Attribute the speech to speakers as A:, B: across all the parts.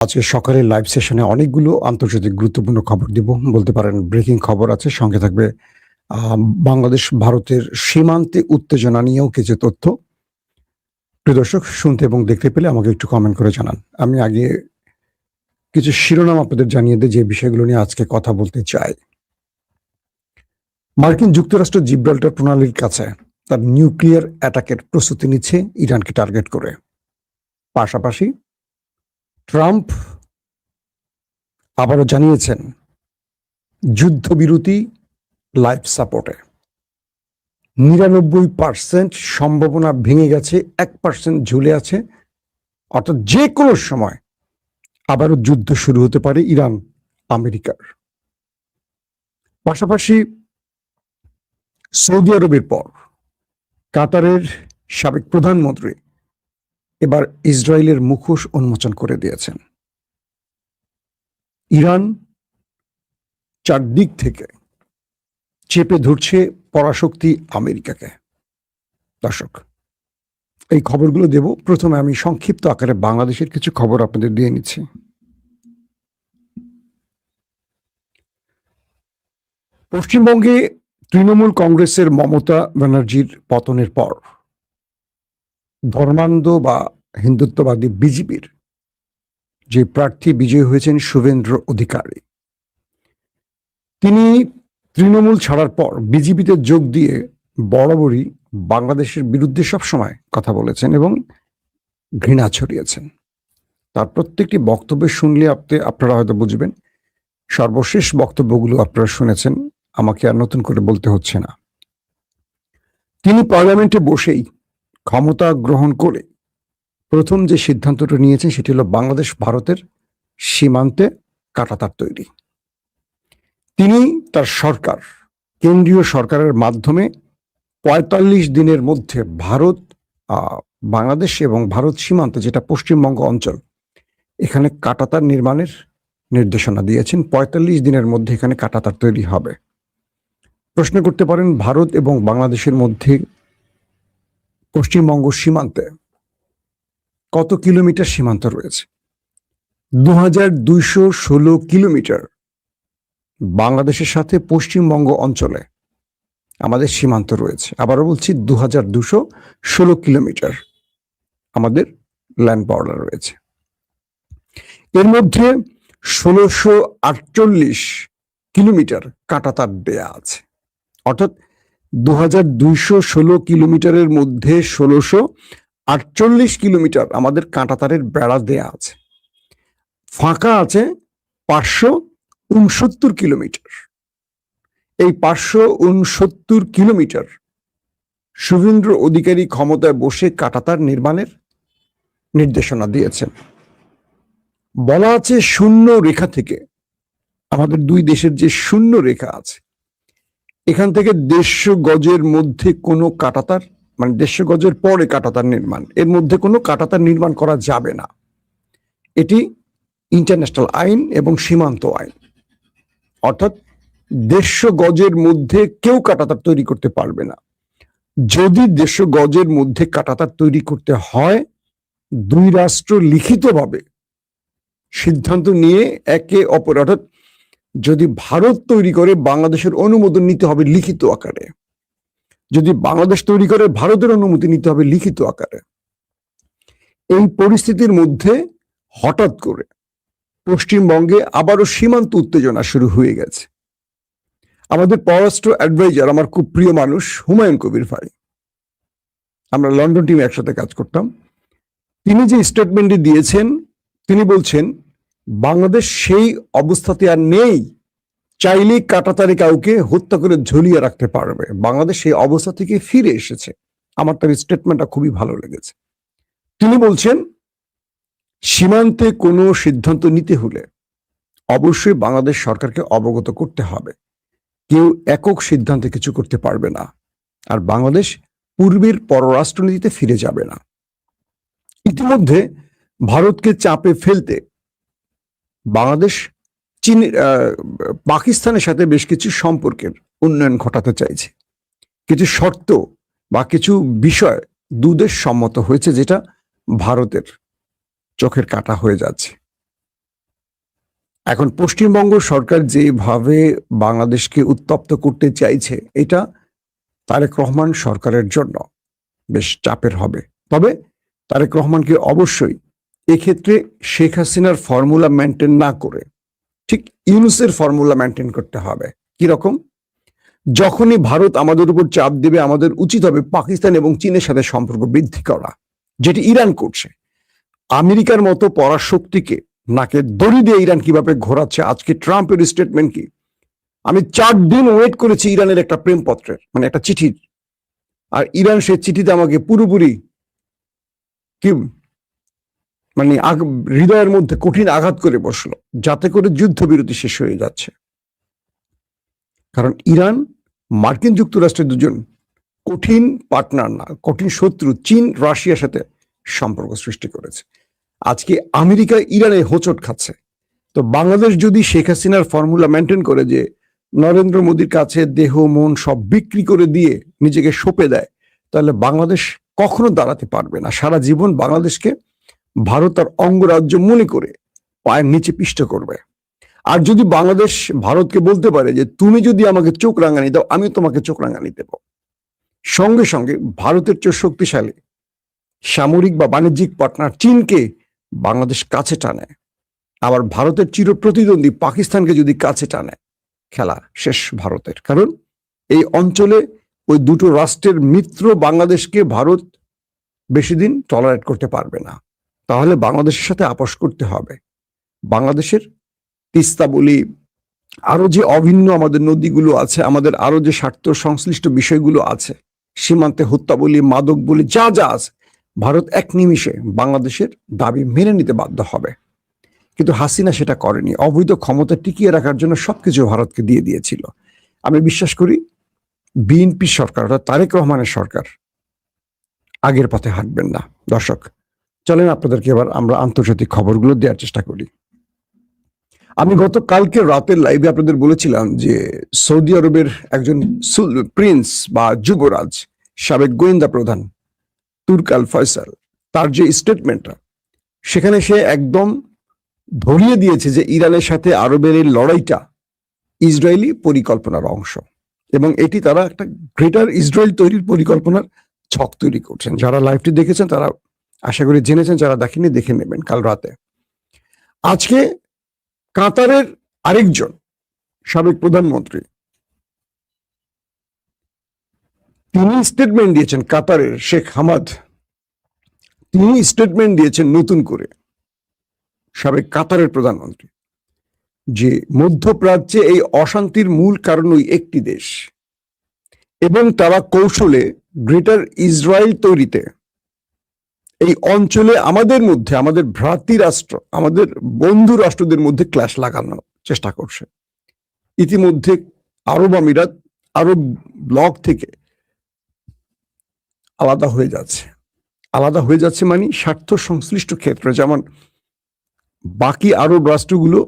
A: আজকে সকালের লাইভ সেশনে অনেকগুলো আন্তর্জাতিক গুরুত্বপূর্ণ খবর দিব। বলতে পারেন ব্রেকিং খবর আছে। সঙ্গে থাকবে আ বাংলাদেশ ভারতের সীমান্তে উত্তেজনা নিয়েও কিছু তথ্য। প্রিয় দর্শক, শুনতে এবং দেখতে পেলে আমাকে একটু কমেন্ট করে জানান। আমি আগে কিছু শিরোনাম আপনাদের জানিয়ে দেই যে বিষয়গুলো নিয়ে আজকে কথা বলতে চাই। মার্কিন যুক্তরাষ্ট্র জিব্রাল্টার প্রণালীর কাছে তার নিউক্লিয়ার অ্যাটাকের প্রস্তুতি নিচ্ছে ইরানকে টার্গেট করে। পাশাপাশি ট্রাম্প আবারও জানিয়েছেন যুদ্ধবিরতি লাইফ সাপোর্টে ৯৯% সম্ভাবনা ভেঙে গেছে, 1% ঝুলে আছে। অর্থাৎ যে কোনো সময় আবারও যুদ্ধ শুরু হতে পারে ইরান আমেরিকার। পাশাপাশি সৌদি আরবের পর কাতারের সাবেক প্রধানমন্ত্রী এবার ইসরায়েলের মুখোশ উন্মোচন করে দিয়েছেন। ইরান চারদিক থেকে চেপে ধরছে পরাশক্তি আমেরিকাকে। দর্শক, এই খবরগুলো দেব। প্রথমে আমি সংক্ষিপ্ত আকারে বাংলাদেশের কিছু খবর আপনাদের দিয়ে নিচ্ছি। পশ্চিমবঙ্গে তৃণমূল কংগ্রেসের মমতা ব্যানার্জির পতনের পর ধর্মান্ধ বা হিন্দুত্ববাদী বিজেপির যে প্রার্থী বিজয়ী হয়েছেন শুভেন্দ্র অধিকারী, তিনি তৃণমূল ছাড়ার পর বিজেপিতে যোগ দিয়ে বরাবরই বাংলাদেশের বিরুদ্ধে সবসময় কথা বলেছেন এবং ঘৃণা ছড়িয়েছেন। তার প্রত্যেকটি বক্তব্য শুনলে আপনারা হয়তো বুঝবেন। সর্বশেষ বক্তব্যগুলো আপনারা শুনেছেন, আমাকে আর নতুন করে বলতে হচ্ছে না। তিনি পার্লামেন্টে বসেই ক্ষমতা গ্রহণ করে প্রথম যে সিদ্ধান্তটা নিয়েছেন সেটি হলো বাংলাদেশ ভারতের সীমান্তে কাঁটাতার তৈরি। তিনি তার সরকার, কেন্দ্রীয় সরকারের মাধ্যমে ৪৫ দিনের মধ্যে বাংলাদেশ এবং ভারত সীমান্তে, যেটা পশ্চিমবঙ্গ অঞ্চল, এখানে কাঁটাতার নির্মাণের নির্দেশনা দিয়েছেন। ৪৫ দিনের মধ্যে এখানে কাঁটাতার তৈরি হবে। প্রশ্ন করতে পারেন, ভারত এবং বাংলাদেশের মধ্যে পশ্চিমবঙ্গ সীমান্তে কত কিলোমিটার সীমান্ত রয়েছে? ২,২১৬ কিলোমিটার বাংলাদেশের সাথে পশ্চিমবঙ্গ অঞ্চলে আমাদের সীমান্ত রয়েছে। আবারও বলছি, ২,২১৬ কিলোমিটার আমাদের ল্যান্ড বর্ডার রয়েছে। এর মধ্যে ১৬৪৮ কিলোমিটার কাঁটাতার দেয়া আছে। অর্থাৎ ২,২১৬ কিলোমিটারের মধ্যে ১৬৪৮ কিলোমিটার আমাদের কাঁটাতারের বেড়া দেয়া আছে। ফাঁকা আছে ৫৬৯ কিলোমিটার। এই ৫৬৯ কিলোমিটার শুভেন্দ্র অধিকারী ক্ষমতায় বসে কাঁটাতার নির্মাণের নির্দেশনা দিয়েছেন। বলা আছে শূন্য রেখা থেকে, আমাদের দুই দেশের যে শূন্য রেখা আছে, এখান থেকে ১৫০ গজের মধ্যে কোনো কাঁটাতার, মানে ১৫০ গজের পরে কাঁটাতার নির্মাণ, এর মধ্যে কোনো কাঁটাতার নির্মাণ করা যাবে না। এটি ইন্টারন্যাশনাল আইন এবং সীমান্ত আইন। অর্থাৎ ১৫০ গজের মধ্যে কেউ কাঁটাতার তৈরি করতে পারবে না। যদি ১৫০ গজের মধ্যে কাঁটাতার তৈরি করতে হয়, দুই রাষ্ট্র লিখিতভাবে সিদ্ধান্ত নিয়ে একে অপর, অর্থাৎ যদি ভারত তৈরি করে বাংলাদেশের অনুমোদন নিতে হবে লিখিত আকারে, যদি বাংলাদেশ তৈরি করে ভারতের অনুমতি নিতে হবে লিখিত আকারে। এই পরিস্থিতির মধ্যে হঠাৎ করে পশ্চিমবঙ্গে আবারও সীমান্ত উত্তেজনা শুরু হয়ে গেছে। আমাদের পররাষ্ট্র অ্যাডভাইজার, আমার খুব প্রিয় মানুষ, হুমায়ুন কবির ভাই, আমরা লন্ডন টিমে একসাথে কাজ করতাম, তিনি যে স্টেটমেন্টটি দিয়েছেন, তিনি বলছেন বাংলাদেশ সেই অবস্থাতে আর নেই, চাইলেই কাঁটাতারে কাউকে হত্যা করে ঝুলিয়ে রাখতে পারবে। বাংলাদেশ সেই অবস্থা থেকে ফিরে এসেছে। আমার তার স্টেটমেন্টটা খুবই ভালো লেগেছে। তিনি বলছেন সীমান্তে কোনো সিদ্ধান্ত নিতে হলে অবশ্যই বাংলাদেশ সরকারকে অবগত করতে হবে। কেউ একক সিদ্ধান্তে কিছু করতে পারবে না, আর বাংলাদেশ পূর্বের পররাষ্ট্রনীতিতে ফিরে যাবে না। ইতিমধ্যে ভারতকে চাপে ফেলতে বাংলাদেশ পাকিস্তানের সাথে বেশ কিছু সম্পর্কের উন্নয়ন ঘটাতে চাইছে। কিছু শর্ত বা কিছু বিষয় দুদেশ সম্মত হয়েছে, যেটা ভারতের চোখের কাঁটা হয়ে যাচ্ছে। এখন পশ্চিমবঙ্গ সরকার যেভাবে বাংলাদেশকে উত্তপ্ত করতে চাইছে, এটা তারেক রহমান সরকারের জন্য বেশ চাপের হবে। তবে তারেক রহমানকে অবশ্যই এক্ষেত্রে শেখ হাসিনার ফর্মুলা মেনটেন না করে ঠিক ইউনূসের ফর্মুলা মেনটেন করতে হবে। কিরকম? যখনই ভারত আমাদের উপর চাপ দেবে, আমাদের উচিত হবে পাকিস্তান এবং চীনের সাথে সম্পর্ক বৃদ্ধি করা, যেটি ইরান করছে। আমেরিকার মতো পরাশক্তিকে নাকে দড়ি দিয়ে ইরান কিভাবে ঘোরাচ্ছে, আজকে ট্রাম্পের স্টেটমেন্ট কি? আমি 4 দিন ওয়েট করেছি ইরানের একটা প্রেমপত্রের, মানে একটা চিঠির, আর ইরান সে চিঠিতে আমাকে পুরোপুরি কি মানে হৃদয়ের মধ্যে কঠিন আঘাত করে বসলো, যাতে করে যুদ্ধবিরতি শেষ হয়ে যাচ্ছে। কারণ ইরান মার্কিন যুক্তরাষ্ট্রের দুজন কঠিন পার্টনার না, কঠিন শত্রু চীন রাশিয়ার সাথে সম্পর্ক সৃষ্টি করেছে। আজকে আমেরিকা ইরানে হোঁচট খাচ্ছে। তো বাংলাদেশ যদি শেখ হাসিনার ফর্মুলা মেনটেন করে যে নরেন্দ্র মোদীর কাছে দেহ মন সব বিক্রি করে দিয়ে নিজেকে সঁপে দেয়, তাহলে বাংলাদেশ কখনো দাঁড়াতে পারবে না। সারা জীবন বাংলাদেশকে ভারত তার অঙ্গরাজ্য মনে করে পায়ের নিচে পিষ্ট করবে। আর যদি বাংলাদেশ ভারতকে বলতে পারে যে তুমি যদি আমাকে চোখ রাঙানি দাও, আমি তোমাকে চোখ রাঙানি দেব, সঙ্গে সঙ্গে ভারতের চেয়ে শক্তিশালী সামরিক বা বাণিজ্যিক পার্টনার চীনকে বাংলাদেশ কাছে টানে, আবার ভারতের চির প্রতিদ্বন্দ্বী পাকিস্তানকে যদি কাছে টানে, খেলা শেষ ভারতের। কারণ এই অঞ্চলে ওই দুটো রাষ্ট্রের মিত্র বাংলাদেশকে ভারত বেশি দিন টলারেট করতে পারবে না। তাহলে বাংলাদেশের সাথে আপোষ করতে হবে। বাংলাদেশের তিস্তা বলি, আরো যে অভিন্ন আমাদের নদীগুলো আছে, আমাদের আরো যে স্বার্থ সংশ্লিষ্ট বিষয়গুলো আছে, সীমান্তে হত্যা বলি, মাদক বলি, যা যা আছে, ভারত এক নিমিষে বাংলাদেশের দাবি মেনে নিতে বাধ্য হবে। কিন্তু হাসিনা সেটা করেনি। অবৈধ ক্ষমতা টিকিয়ে রাখার জন্য সবকিছু ভারতকে দিয়ে দিয়েছিল। আমি বিশ্বাস করি বিএনপি সরকার, অর্থাৎ তারেক রহমানের সরকার আগের পথে হাঁটবেন না। দর্শক, চলেন আপনাদেরকে এবার আমরা আন্তর্জাতিক খবরগুলো দেওয়ার চেষ্টা করি। আমি গতকালকে রাতের লাইভে আপনাদের বলেছিলাম যে সৌদি আরবের একজন প্রিন্স বা যুবরাজ, সাবেক গোয়েন্দা প্রধান তুর্ক আল ফয়সাল, তার যে স্টেটমেন্টটা, সেখানে সে একদম ধরিয়ে দিয়েছে যে ইরানের সাথে আরবের এই লড়াইটা ইসরায়েলি পরিকল্পনার অংশ, এবং এটি তারা একটা গ্রেটার ইসরায়েল তৈরির পরিকল্পনার ছক তৈরি করছেন। যারা লাইভটি দেখেছেন তারা আশা করি জেনেছেন, যারা দেখেনি দেখে নেবেন কাল রাতে। আজকে কাতারের আরেকজন সাবেক প্রধানমন্ত্রী তিনি স্টেটমেন্ট দিয়েছেন, কাতারের শেখ হামাদ, তিনি স্টেটমেন্ট দিয়েছেন নতুন করে, সাবেক কাতারের প্রধানমন্ত্রী, যে মধ্যপ্রাচ্যে এই অশান্তির মূল কারণ ওই একটি দেশ, এবং তারা কৌশলে গ্রেটার ইসরায়েল তৈরিতে এই অঞ্চলে আমাদের মধ্যে, আমাদের ভ্রাতৃ রাষ্ট্র, আমাদের বন্ধু রাষ্ট্রদের মধ্যে ক্ল্যাশ লাগানোর চেষ্টা করছে। ইতিমধ্যে আরব আমিরাত আরব ব্লক থেকে আলাদা হয়ে যাচ্ছে মানে স্বার্থ সংশ্লিষ্ট ক্ষেত্রে, যেমন বাকি আরব রাষ্ট্রগুলো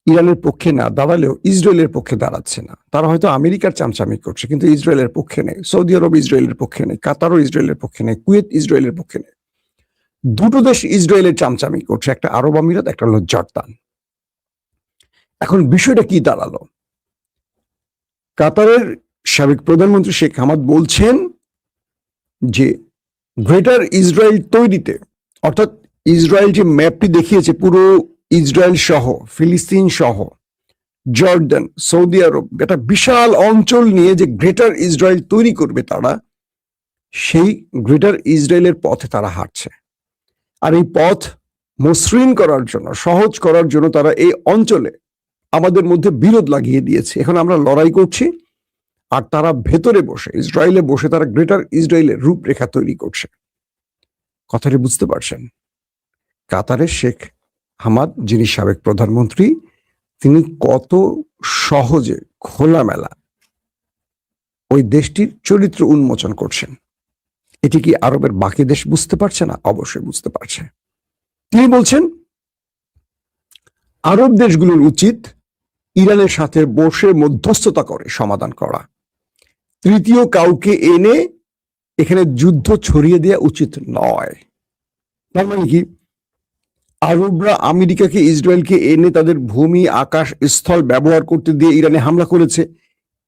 A: ইরানের পক্ষে না দাঁড়ালেও ইসরায়েলের পক্ষে দাঁড়াচ্ছে না। তারা হয়তো আমেরিকার চামচামি করছে, কিন্তু ইসরায়েলের পক্ষে নেই। সৌদি আরব ইসরায়েলের পক্ষে নেই, কাতারও ইসরায়েলের পক্ষে নেই, কুয়েত ইসরায়েলের পক্ষে নেই। দুটো দেশ ইসরায়েলের চামচামি করছে, একটা আরব আমিরাত, একটা হলো জর্দান। এখন বিষয়টা কি দাঁড়ালো? কাতারের সাবেক প্রধানমন্ত্রী শেখ হামাদ বলছেন যে গ্রেটার ইসরায়েল তৈরিতে, অর্থাৎ ইসরায়েল যে ম্যাপটি দেখিয়েছে, পুরো ইসরায়েল সহ, ফিলিস্তিন সহ, জর্ডান, সৌদি আরব, একটা বিশাল অঞ্চল নিয়ে যে গ্রেটার ইসরায়েল তৈরি করবে তারা, সেই গ্রেটার ইসরায়েলের পথে তারা হাঁটছে। আর এই পথ মসৃণ করার জন্য, সহজ করার জন্য তারা এই অঞ্চলে আমাদের মধ্যে বিরোধ লাগিয়ে দিয়েছে। এখন আমরা লড়াই করছি, আর তারা ভেতরে বসে, ইসরায়েলে বসে তারা গ্রেটার ইসরায়েলের রূপরেখা তৈরি করছে। কথাটি বুঝতে পারছেন? কাতারের শেখ হামাদ, যিনি সাবেক প্রধানমন্ত্রী, তিনি কত সহজে খোলামেলা ওই দেশটির চরিত্র উন্মোচন করছেন। এটি কি আরবের বাকি দেশ বুঝতে পারছে না? অবশ্যই বুঝতে পারছে। তিনি বলছেন আরব দেশগুলোর উচিত ইরানের সাথে বসে মধ্যস্থতা করে সমাধান করা, তৃতীয় কাউকে এনে এখানে যুদ্ধ ছড়িয়ে দেওয়া উচিত নয়। তার মানে কি, আরবরা আমেরিকাকে ইসরায়েলকে এনে তাদের ভূমি আকাশ স্থল ব্যবহার করতে দিয়ে ইরানে হামলা করেছে,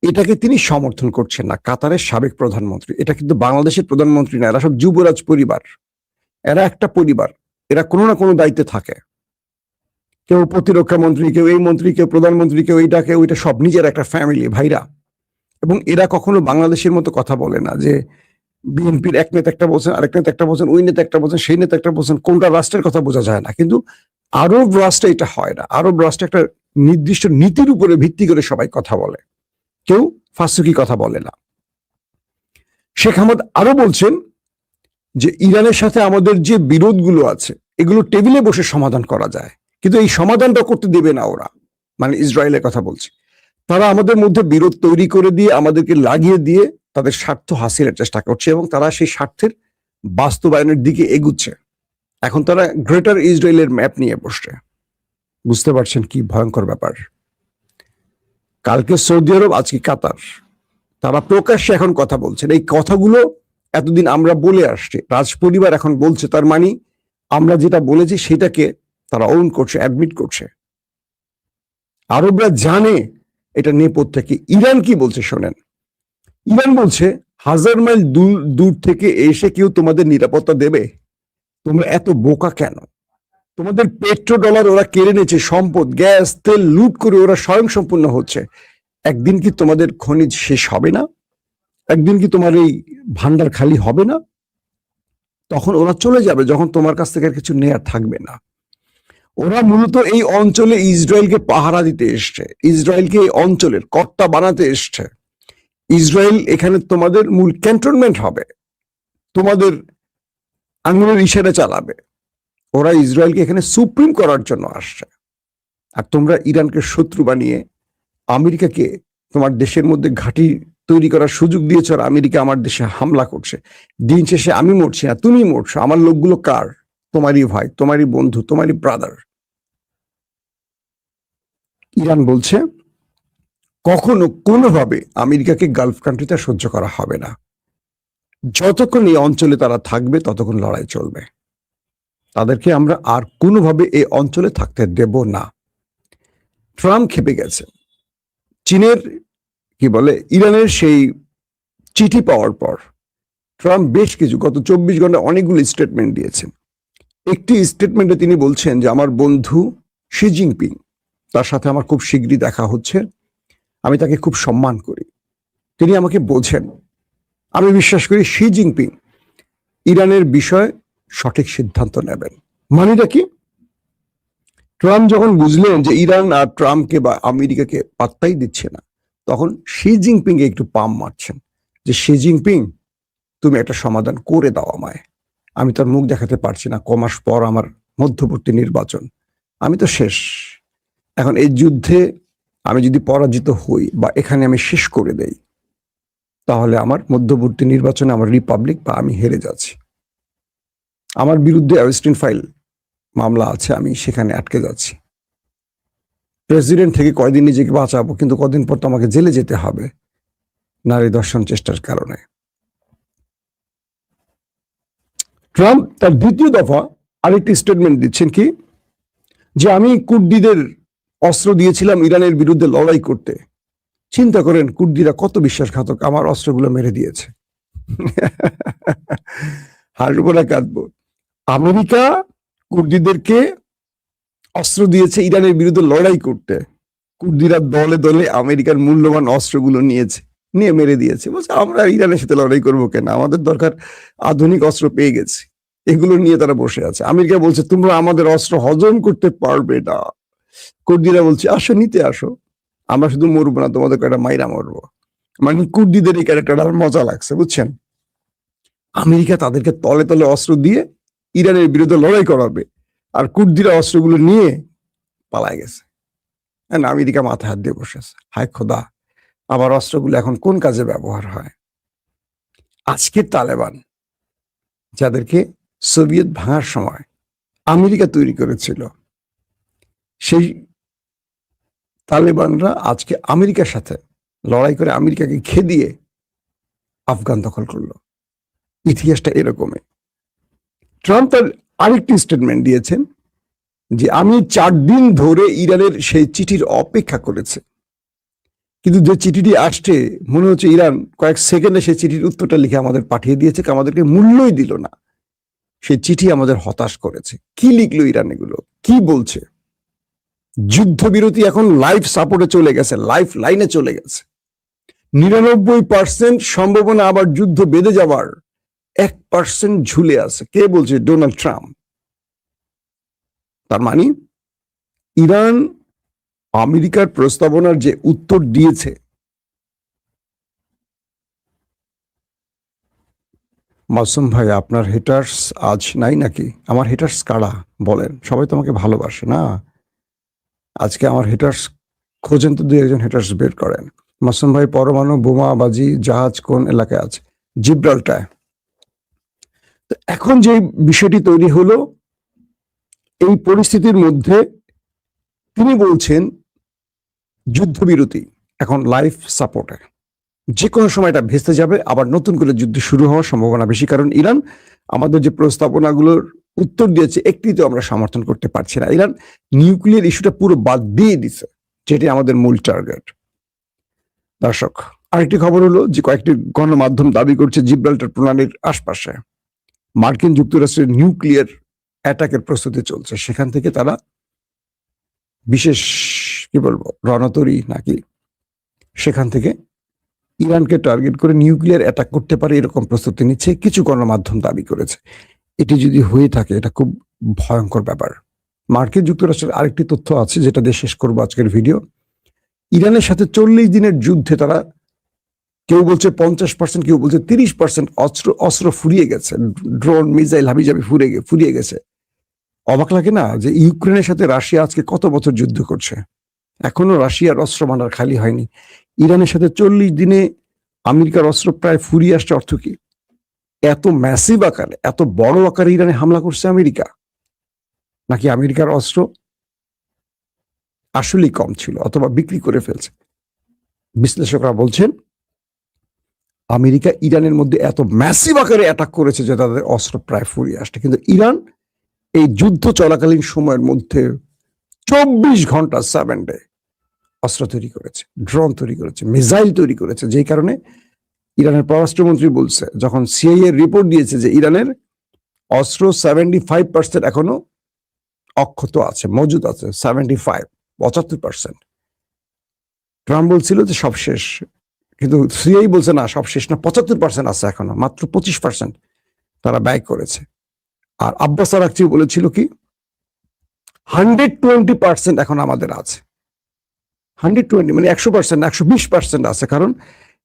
A: এটাকে তিনি সমর্থন করছেন না। কাতারের সাবেক প্রধানমন্ত্রী, এটা কিন্তু বাংলাদেশের প্রধানমন্ত্রী না, এরা সব যুবরাজ পরিবার, এরা একটা পরিবার, এরা কোনো না কোনো দায়িত্বে থাকে। কেউ প্রতিরক্ষা মন্ত্রী, কেউ এই মন্ত্রী, কেউ প্রধানমন্ত্রী, কেউ এইটা কেউ ওইটা, সব নিজের একটা ফ্যামিলি ভাইরা। এবং এরা কখনো বাংলাদেশের মতো কথা বলে না যে বিএনপির এক নেতা একটা বলছেন, আরেক নেতা একটা বলছেন, ওই নেতা একটা বলছেন, সেই নেতা একটা বলছেন, কোনটা রাষ্ট্রের কথা বোঝা যায় না। কিন্তু আরব রাষ্ট্রে এটা হয় না। আরব রাষ্ট্রে একটা নির্দিষ্ট নীতির উপরে ভিত্তি করে সবাই কথা বলে, কেউ ফাঁসুকি কথা বলে না। শেখ হামাদ আরো বলছেন যে ইরানের সাথে আমাদের যে বিরোধগুলো আছে এগুলো টেবিলে বসে সমাধান করা যায়, কিন্তু এই সমাধানটা করতে দেবে না ওরা, মানে ইসরায়েলের কথা বলছে। তারা আমাদের মধ্যে বিরোধ তৈরি করে দিয়ে আমাদেরকে লাগিয়ে দিয়ে তাদের স্বার্থ হাসিলের চেষ্টা করছে এবং তারা সেই স্বার্থের বাস্তবায়নের দিকে এগুচ্ছে। এখন তারা গ্রেটার ইসরায়েলের ম্যাপ নিয়ে বসছে। বুঝতে পারছেন কি ভয়ঙ্কর ব্যাপার? কালকে সৌদি আরব, আজকে কাতার, তারা প্রকাশ্যে এখন কথা বলছেন। এই কথাগুলো এতদিন আমরা বলে আসছি, রাজ পরিবার এখন বলছে, তার মানে আমরা যেটা বলেছি সেটাকে তারা ওন করছে, অ্যাডমিট করছে। আরবরা জানে এটা নেপথ্যে কি। ইরান কি বলছে শোনেন। ইরান বলছে 1000 মাইল দূর থেকে এসে কেউ তোমাদের নিরাপত্তা দেবে? তোমরা এত বোকা কেন? তোমাদের পেট্রো ডলার ওরা কেড়ে নিয়েছে, সম্পদ গ্যাস তেল লুট করে ওরা স্বয়ং সম্পূর্ণ হচ্ছে। একদিন কি তোমাদের খনিজ শেষ হবে না? একদিন কি তোমার এই ভান্ডার খালি হবে না? তখন ওরা চলে যাবে, যখন তোমার কাছ থেকে আর কিছু নেয়ার থাকবে না। ওরা মূলত এই অঞ্চলে ইসরায়েলকে পাহারা দিতে এসছে, ইসরায়েলকে এই অঞ্চলের কর্তা বানাতে এসছে। ইসরায়েল এখানে তোমাদের মূল ক্যান্টনমেন্ট হবে, তোমাদের আঙুলের ইশারা চালাবে। ওরা ইসরায়েলকে এখানে সুপ্রিম করার জন্য আসছে। আর তোমরা ইরানকে শত্রু বানিয়ে আমেরিকাকে তোমার দেশের মধ্যে ঘাঁটি তৈরি করার সুযোগ দিয়েছ, আর আমেরিকা আমার দেশে হামলা করছে। দিন শেষে আমি মরছি না, তুমি মরছো। আমার লোকগুলো কার? তোমারই ভাই, তোমারই বন্ধু, তোমারই ব্রাদার। ইরান বলছে কখনো কোনোভাবে আমেরিকাকে গালফ কান্ট্রিতে সহ্য করা হবে না। যতক্ষণ এই অঞ্চলে তারা থাকবে ততক্ষণ লড়াই চলবে। তাদেরকে আমরা আর কোনোভাবে এই অঞ্চলে থাকতে দেব না। ট্রাম্প খেপে গেছে। চীনের কি বলে, ইরানের সেই চিঠি পাওয়ার পর ট্রাম্প বেশ কিছু, গত 24 ঘন্টা অনেকগুলো স্টেটমেন্ট দিয়েছেন। একটি স্টেটমেন্টে তিনি বলছেন যে আমার বন্ধু শি জিনপিং, তার সাথে আমার খুব শীঘ্রই দেখা হচ্ছে, আমি তাকে খুব সম্মান করি, তিনি আমাকে বোঝেন। আমি বিশ্বাস করি শি জিনপিং ইরানের বিষয়ে সঠিক সিদ্ধান্ত নেবেন। মানেটা কি? ট্রাম্প যখন বুঝলেন যে ইরান আর ট্রাম্পকে বা আমেরিকাকে পাত্তাই দিচ্ছে না, তখন শি জিনপিং এ একটু পাম মারছেন যে শি জিনপিং তুমি একটা সমাধান করে দাও আমায়। আমি তার মুখ দেখাতে পারছি না, কমাস পর আমার মধ্যবর্তী নির্বাচন, আমি তো শেষ। এখন এই যুদ্ধে আমি যদি পরাজিত হই বা এখানে আমি শেষ করে দেই, তাহলে আমার মধ্যবর্তী নির্বাচনে আমার রিপাবলিক বা আমি হেরে যাচ্ছি। আমার বিরুদ্ধে অ্যারেস্টিং ফাইল মামলা আছে, আমি সেখানে আটকে যাচ্ছি। প্রেসিডেন্ট থেকে কয়দিন নিজেকে বাঁচাবো, কিন্তু কদিন পর তো আমাকে জেলে যেতে হবে নারী ধর্ষণ চেষ্টার কারণে। ট্রাম্প তার দ্বিতীয় দফা আরেকটি স্টেটমেন্ট দিচ্ছেন কি, যে আমি কুর্দিদের অস্ত্র দিয়েছিলাম ইরানের বিরুদ্ধে লড়াই করতে। চিন্তা করেন কুর্দিরা কত বিশ্বাসঘাতক, আমার অস্ত্রগুলো মেরে দিয়েছে। হাসবো না কাঁদবো? আমেরিকা কুর্দিদেরকে অস্ত্র দিয়েছে ইরানের বিরুদ্ধে লড়াই করতে, কুর্দিরা দলে দলে আমেরিকার মূল্যবান অস্ত্রগুলো নিয়েছে, নিয়ে মেরে দিয়েছে। বলছে আমরা ইরানের সাথে লড়াই করবো কেন, আমাদের দরকার আধুনিক অস্ত্র পেয়ে গেছি। এগুলো নিয়ে তারা বসে আছে। আমেরিকা বলছে তোমরা আমাদের অস্ত্র হজম করতে পারবে না। কুর্দিরা বলছে আসো, নিতে আসো, আমরা শুধু মরবো না, তোমাদের একটা মাইরা মরবো। মানে কুর্দিদের এই ক্যারেক্টারটা মজা লাগছে, বুঝছেন? আমেরিকা তাদেরকে তলে তলে অস্ত্র দিয়ে ইরানের বিরুদ্ধে লড়াই করাবে, আর কুর্দিরা অস্ত্রগুলো নিয়ে পালায় গেছে। আমেরিকা মাথায় হাত দিয়ে বসেছে, হায় খোদা, আবার অস্ত্রগুলো এখন কোন কাজে ব্যবহার হয়? আজকের তালেবান, যাদেরকে সোভিয়েত ভাঙার সময় আমেরিকা তৈরি করেছিল, সেই তালেবানরা আজকে আমেরিকার সাথে লড়াই করে আমেরিকাকে খেদিয়ে আফগান দখল করলো। ইতিহাসটা এরকমই। ট্রাম্প তার আরেকটি স্টেটমেন্ট দিয়েছেন যে আমি 4 দিন ধরে ইরানের সেই চিঠির অপেক্ষা করেছে, কিন্তু যে চিঠিটি আসছে মনে হচ্ছে ইরান কয়েক সেকেন্ডে সেই চিঠির উত্তরটা লিখে আমাদের পাঠিয়ে দিয়েছে, আমাদেরকে মূল্যই দিল না। সেই চিঠি আমাদের হতাশ করেছে। কি লিখলো ইরান, এগুলো কি বলছে? যুদ্ধবিরতি এখন লাইফ সাপোর্টে চলে গেছে, লাইফ লাইনে চলে গেছে। 99% সম্ভাবনা আবার যুদ্ধ বেঁধে যাবার, 1% ঝুলে আছে। কে বলছে? Donald Trump. তার মানে ইরান আমেরিকার প্রস্তাবনার যে উত্তর দিয়েছে, মাসুম ভাই আপনার হেটার্স আজ নাই নাকি? আমার হেটার্স কারা বলেন? সবাই তো আমাকে ভালোবাসে না। আজকে আমার হেটার্স খোঁজেন তো, 2-1 হেটার্স বের করেন। মাসুম ভাই পরমাণু বোমাবাজি জাহাজ কোন এলাকায় আছে? জিব্রাল্টার। তো এখন যে বিষয়টি তৈরি হলো, এই পরিস্থিতির মধ্যে তিনি বলছেন যুদ্ধবিরতি এখন লাইফ সাপোর্টে, যে কোনো সময় এটা ভেস্তে যাবে, আবার নতুন করে যুদ্ধ শুরু হওয়ার সম্ভাবনা বেশি। কারণ ইরান আমাদের যে প্রস্তাবনাগুলোর উত্তর দিয়েছে একটি তো আমরা সমর্থন করতে পারছি না। ইরান নিউক্লিয়ার ইস্যুটা পুরো বাদ দিয়ে দিছে, যেটি আমাদের মূল টার্গেট। দর্শক, আরেকটি খবর হলো যে কয়েকটি গণমাধ্যম দাবি করছে জিব্রাল্টার প্রণালীর আশপাশে মার্কিন যুক্তরাষ্ট্রের নিউক্লিয়ার অ্যাটাকের প্রস্তুতি চলছে। সেখান থেকে তারা বিশেষ কি বলবো রণতরী নাকি, সেখান থেকে ইরানকে টার্গেট করে নিউক্লিয়ার অ্যাটাক করতে পারে এরকম প্রস্তুতি নিচ্ছে কিছু গণমাধ্যম দাবি করেছে। এটি যদি হয়ে থাকে এটা খুব ভয়ঙ্কর ব্যাপার। মার্কিন যুক্তরাষ্ট্রের আরেকটি তথ্য আছে যেটা দিয়ে শেষ করবো আজকের ভিডিও। ইরানের সাথে 40 দিনের যুদ্ধে তারা, কেউ বলছে 50%, কেউ বলছে 30% অস্ত্র ফুরিয়ে গেছে, ড্রোন মিসাইল হাবিজাবি ফুরিয়ে গেছে। অবাক লাগে না যে ইউক্রেনের সাথে রাশিয়া আজকে কত বছর যুদ্ধ করছে, এখনো রাশিয়ার অস্ত্র ভান্ডার খালি হয়নি। ইরানের সাথে 40 দিনে আমেরিকার অস্ত্র প্রায় ফুরিয়ে আসছে। অর্থ কি? এত ম্যাসিভ আকারে, এত বড় আকারে ইরানে হামলা করছে আমেরিকা, নাকি আমেরিকার অস্ত্র আসলেই কম ছিল অথবা বিক্রি করে ফেলছে? বিশ্লেষকরা বলছেন আমেরিকা ইরানের মধ্যে এত ম্যাসিভ আকারে অ্যাটাক করেছে যে তাদের অস্ত্র প্রায় ফুরিয়ে আসছে। কিন্তু ইরান এই যুদ্ধ চলাকালীন সময়ের মধ্যে 24 ঘন্টা 7 ডে অস্ত্র তৈরি করেছে, ড্রোন তৈরি করেছে, মিসাইল তৈরি করেছে। যেই কারণে ইরানের পররাষ্ট্রমন্ত্রী বলছে, যখন সিআইএ রিপোর্ট দিয়েছে যে ইরানের অস্ত্র 75% এখনো অক্ষত আছে, মজুদ আছে, 75% ট্রাম্প বলছিল যে সব শেষ, কিন্তু সিআইএ বলছে না সব শেষ না, 75% আছে এখনো, মাত্র 25% তারা ব্যয় করেছে। আর আব্বাস আরাকচি বলেছিল কি 120% এখন আমাদের আছে। 120 মানে 100%, 120% আছে। কারণ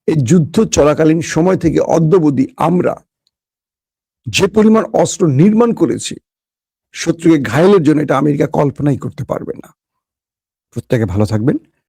A: এই যুদ্ধ চলাকালীন সময় থেকে অদ্যাবধি আমরা যে পরিমাণ অস্ত্র নির্মাণ করেছি শত্রুকে ঘায়েলের জন্য, এটা আমেরিকা কল্পনাই করতে পারবে না। প্রত্যেকে ভালো থাকবেন।